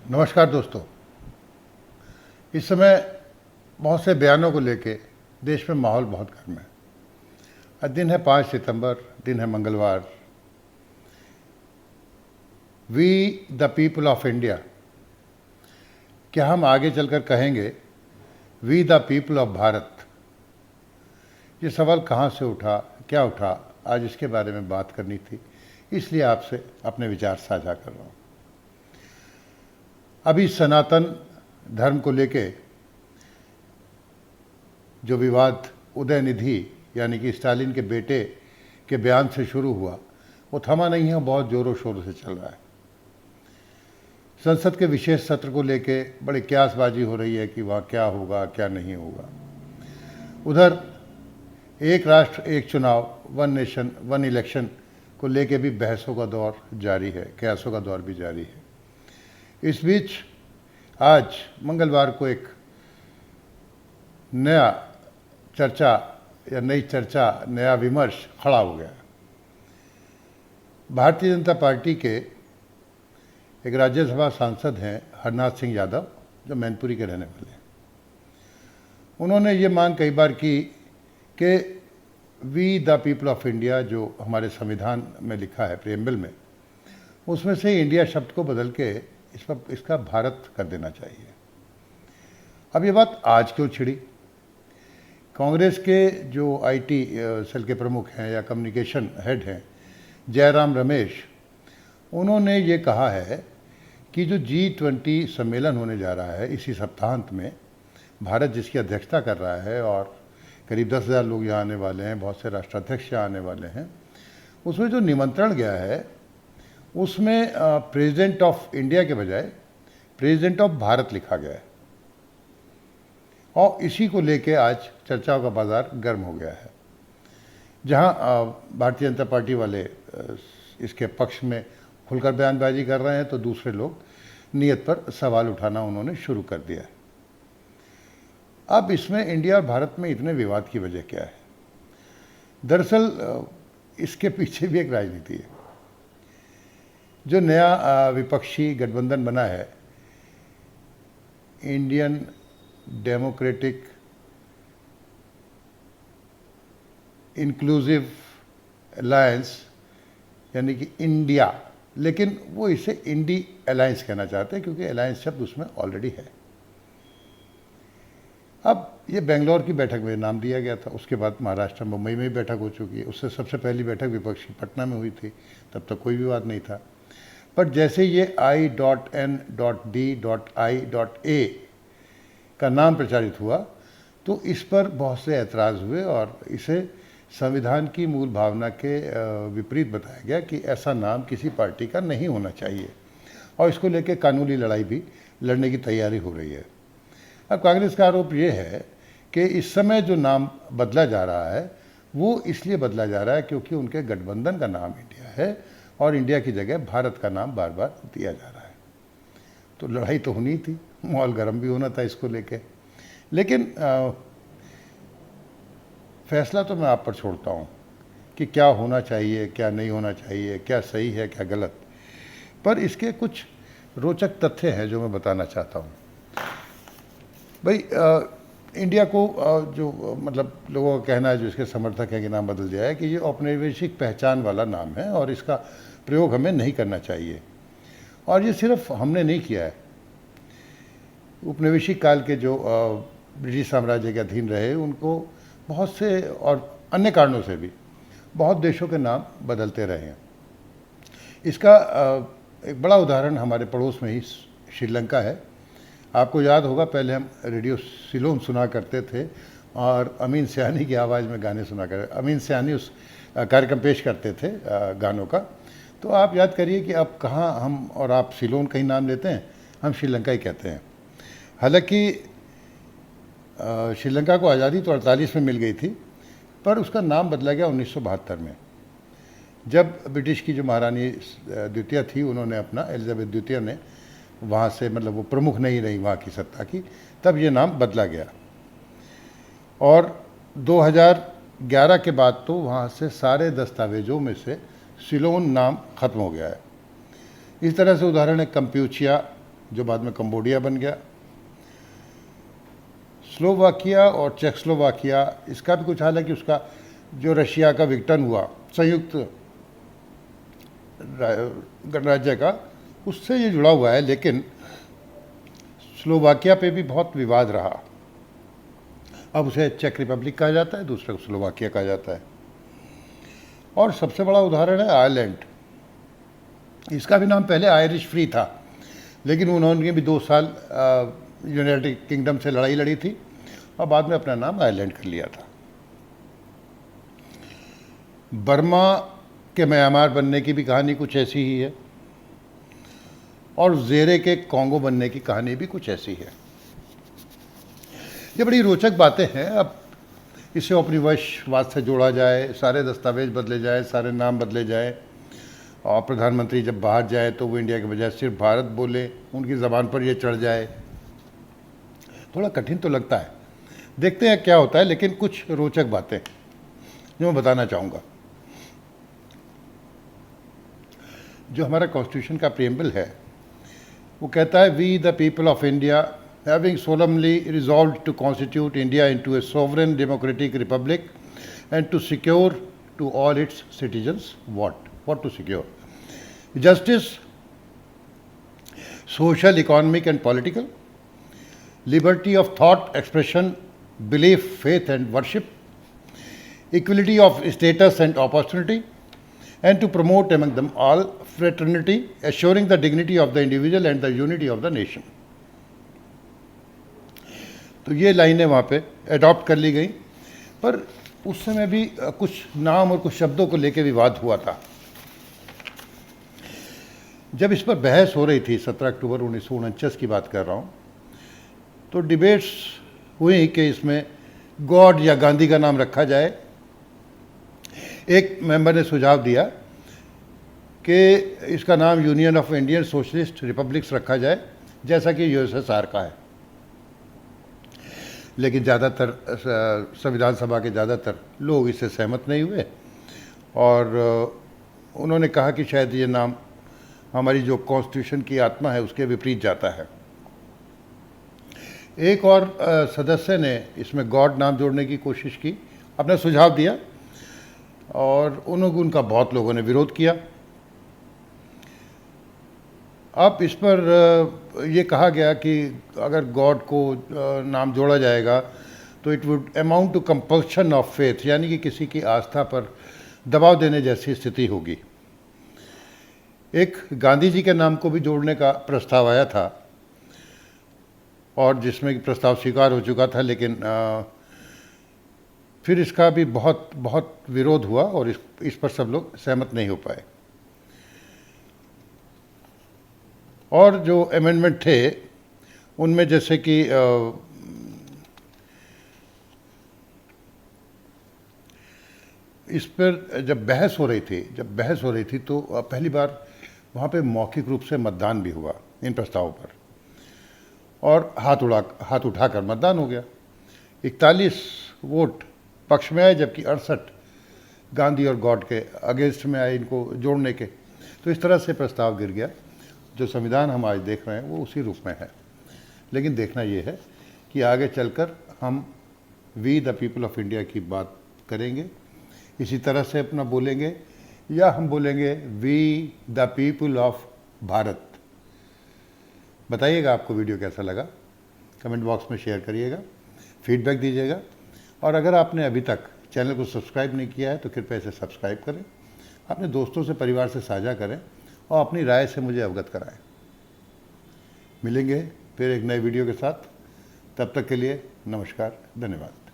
नमस्कार दोस्तों। इस समय बहुत से बयानों को लेके देश में माहौल बहुत गर्म है। आज दिन है 5 सितंबर, दिन है मंगलवार। We the people of India, क्या हम आगे चलकर कहेंगे we the people of Bharat? ये सवाल कहाँ से उठा, क्या उठा, आज इसके बारे में बात करनी थी, इसलिए आपसे अपने विचार साझा कर रहा हूँ। अभी सनातन धर्म को लेके जो विवाद उदयनिधि यानी कि स्टालिन के बेटे के बयान से शुरू हुआ, वो थमा नहीं है, बहुत जोरों शोरों से चल रहा है। संसद के विशेष सत्र को लेके बड़ी क्यासबाजी हो रही है कि वहाँ क्या होगा, क्या नहीं होगा। उधर एक राष्ट्र एक चुनाव, वन नेशन वन इलेक्शन को लेके भी बहसों का दौर जारी है, कयासों का दौर भी जारी है। इस बीच आज मंगलवार को एक नया चर्चा या नई चर्चा, नया विमर्श खड़ा हो गया। भारतीय जनता पार्टी के एक राज्यसभा सांसद हैं हरनाथ सिंह यादव, जो मैनपुरी के रहने वाले हैं। उन्होंने ये मांग कई बार की कि we the people of India जो हमारे संविधान में लिखा है प्रीएम्बल में, उसमें से इंडिया शब्द को बदल के इसका भारत कर देना चाहिए। अब ये बात आज क्यों छिड़ी? कांग्रेस के जो आईटी सेल के प्रमुख हैं या कम्युनिकेशन हेड हैं, जयराम रमेश, उन्होंने ये कहा है कि जो G20 सम्मेलन होने जा रहा है इसी सप्ताहांत में, भारत जिसकी अध्यक्षता कर रहा है और करीब 10,000 लोग यहाँ आने वाले हैं, बहुत से राष्ट्राध्यक्ष यहाँ आने वाले हैं, उसमें जो निमंत्रण गया है उसमें प्रेसिडेंट ऑफ इंडिया के बजाय प्रेसिडेंट ऑफ भारत लिखा गया है। और इसी को लेके आज चर्चाओं का बाजार गर्म हो गया है। जहां भारतीय जनता पार्टी वाले इसके पक्ष में खुलकर बयानबाजी कर रहे हैं, तो दूसरे लोग नियत पर सवाल उठाना उन्होंने शुरू कर दिया है। अब इसमें इंडिया और भारत में इतने विवाद की वजह क्या है? दरअसल इसके पीछे भी एक राजनीति है। जो नया विपक्षी गठबंधन बना है, इंडियन डेमोक्रेटिक इंक्लूसिव अलायंस यानी कि इंडिया, लेकिन वो इसे इंडी अलायंस कहना चाहते हैं क्योंकि अलायंस शब्द उसमें ऑलरेडी है। अब ये बेंगलोर की बैठक में नाम दिया गया था, उसके बाद महाराष्ट्र मुंबई में भी बैठक हो चुकी है। उससे सबसे पहली बैठक विपक्ष की पटना में हुई थी, तब तक कोई विवाद नहीं था। पर जैसे ये I.N.D.I.A का नाम प्रचारित हुआ, तो इस पर बहुत से ऐतराज़ हुए और इसे संविधान की मूल भावना के विपरीत बताया गया कि ऐसा नाम किसी पार्टी का नहीं होना चाहिए, और इसको लेकर कानूनी लड़ाई भी लड़ने की तैयारी हो रही है। अब कांग्रेस का आरोप ये है कि इस समय जो नाम बदला जा रहा है वो इसलिए बदला जा रहा है क्योंकि उनके गठबंधन का नाम इंडिया है और इंडिया की जगह भारत का नाम बार बार दिया जा रहा है। तो लड़ाई तो होनी थी, माहौल गर्म भी होना था इसको लेके। लेकिन फैसला तो मैं आप पर छोड़ता हूँ कि क्या होना चाहिए, क्या नहीं होना चाहिए, क्या सही है, क्या गलत। पर इसके कुछ रोचक तथ्य हैं जो मैं बताना चाहता हूँ। भाई इंडिया को जो मतलब लोगों का कहना है, जो इसके समर्थक हैं कि नाम बदल दिया है, कि ये औपनिवेशिक पहचान वाला नाम है और इसका प्रयोग हमें नहीं करना चाहिए। और ये सिर्फ हमने नहीं किया है, उपनिवेशिक काल के जो ब्रिटिश साम्राज्य के अधीन रहे उनको बहुत से और अन्य कारणों से भी बहुत देशों के नाम बदलते रहे हैं। इसका एक बड़ा उदाहरण हमारे पड़ोस में ही श्रीलंका है। आपको याद होगा, पहले हम रेडियो सिलोन सुना करते थे और अमीन सयानी की आवाज़ में गाने सुना करते। अमीन सयानी उस कार्यक्रम पेश करते थे गानों का। तो आप याद करिए कि अब कहाँ हम और आप सिलोन का ही नाम लेते हैं, हम श्रीलंका ही कहते हैं। हालांकि श्रीलंका को आज़ादी तो 48 में मिल गई थी, पर उसका नाम बदला गया 1972 में, जब ब्रिटिश की जो महारानी द्वितीय थी, उन्होंने अपना, एलिजाबेथ द्वितीय ने वहाँ से, मतलब वो प्रमुख नहीं रही वहाँ की सत्ता की, तब ये नाम बदला गया। और 2011 के बाद तो वहाँ से सारे दस्तावेज़ों में से सिलोन नाम खत्म हो गया है। इस तरह से उदाहरण है कंप्यूचिया जो बाद में कंबोडिया बन गया। स्लोवाकिया और चेकोस्लोवाकिया, इसका भी कुछ हाल है कि उसका जो रशिया का विघटन हुआ संयुक्त गणराज्य का, उससे ये जुड़ा हुआ है। लेकिन स्लोवाकिया पे भी बहुत विवाद रहा। अब उसे चेक रिपब्लिक कहा जाता है, दूसरे को स्लोवाकिया कहा जाता है। और सबसे बड़ा उदाहरण है आयरलैंड। इसका भी नाम पहले आयरिश फ्री था, लेकिन उन्होंने भी 2 साल यूनाइटेड किंगडम से लड़ाई लड़ी थी और बाद में अपना नाम आयरलैंड कर लिया था। बर्मा के म्यांमार बनने की भी कहानी कुछ ऐसी ही है, और ज़ेरे के कॉन्गो बनने की कहानी भी कुछ ऐसी है। ये बड़ी रोचक बातें हैं। अब इसे औपनिवेशवाद से जोड़ा जाए, सारे दस्तावेज बदले जाए, सारे नाम बदले जाए, और प्रधानमंत्री जब बाहर जाए तो वो इंडिया के बजाय सिर्फ भारत बोले, उनकी ज़बान पर ये चढ़ जाए, थोड़ा कठिन तो लगता है। देखते हैं क्या होता है। लेकिन कुछ रोचक बातें जो मैं बताना चाहूँगा। जो हमारा कॉन्स्टिट्यूशन का प्रीएम्बल है, वो कहता है, we the people of India having solemnly resolved to constitute India into a sovereign democratic republic and to secure to all its citizens what to secure? Justice, social, economic and political, liberty of thought, expression, belief, faith and worship, equality of status and opportunity, and to promote among them all fraternity, assuring the dignity of the individual and the unity of the nation. तो ये लाइनें वहाँ पे adopt कर ली गई, पर उस समय भी कुछ नाम और कुछ शब्दों को लेकर विवाद हुआ था। जब इस पर बहस हो रही थी, 17 अक्टूबर 1949 की बात कर रहा हूँ, तो डिबेट्स हुई कि इसमें गॉड या गांधी का नाम रखा जाए। एक मेंबर ने सुझाव दिया कि इसका नाम union of Indian socialist republics रखा जाए, जैसा कि यूएसएसआर का है। लेकिन ज़्यादातर संविधान सभा के ज़्यादातर लोग इससे सहमत नहीं हुए, और उन्होंने कहा कि शायद ये नाम हमारी जो कॉन्स्टिट्यूशन की आत्मा है उसके विपरीत जाता है। एक और सदस्य ने इसमें गॉड नाम जोड़ने की कोशिश की, अपना सुझाव दिया, और उनका बहुत लोगों ने विरोध किया। अब इस पर यह कहा गया कि अगर गॉड को नाम जोड़ा जाएगा तो it would amount to compulsion of faith, यानी कि किसी की आस्था पर दबाव देने जैसी स्थिति होगी। एक गांधी जी के नाम को भी जोड़ने का प्रस्ताव आया था, और जिसमें प्रस्ताव स्वीकार हो चुका था, लेकिन फिर इसका भी बहुत बहुत विरोध हुआ और इस पर सब लोग सहमत नहीं हो पाए। और जो अमेंडमेंट थे उनमें जैसे कि इस पर जब बहस हो रही थी तो पहली बार वहाँ पे मौखिक रूप से मतदान भी हुआ इन प्रस्तावों पर, और हाथ उठाकर मतदान हो गया। 41 वोट पक्ष में आए, जबकि 68 गांधी और गॉड के अगेंस्ट में आए इनको जोड़ने के। तो इस तरह से प्रस्ताव गिर गया। जो संविधान हम आज देख रहे हैं वो उसी रूप में है। लेकिन देखना ये है कि आगे चलकर हम we the people of India की बात करेंगे, इसी तरह से अपना बोलेंगे, या हम बोलेंगे we the people of Bharat. बताइएगा आपको वीडियो कैसा लगा, कमेंट बॉक्स में शेयर करिएगा, फीडबैक दीजिएगा, और अगर आपने अभी तक चैनल को सब्सक्राइब नहीं किया है तो कृपया इसे सब्सक्राइब करें, अपने दोस्तों से, परिवार से साझा करें, और अपनी राय से मुझे अवगत कराएं। मिलेंगे फिर एक नए वीडियो के साथ, तब तक के लिए नमस्कार, धन्यवाद।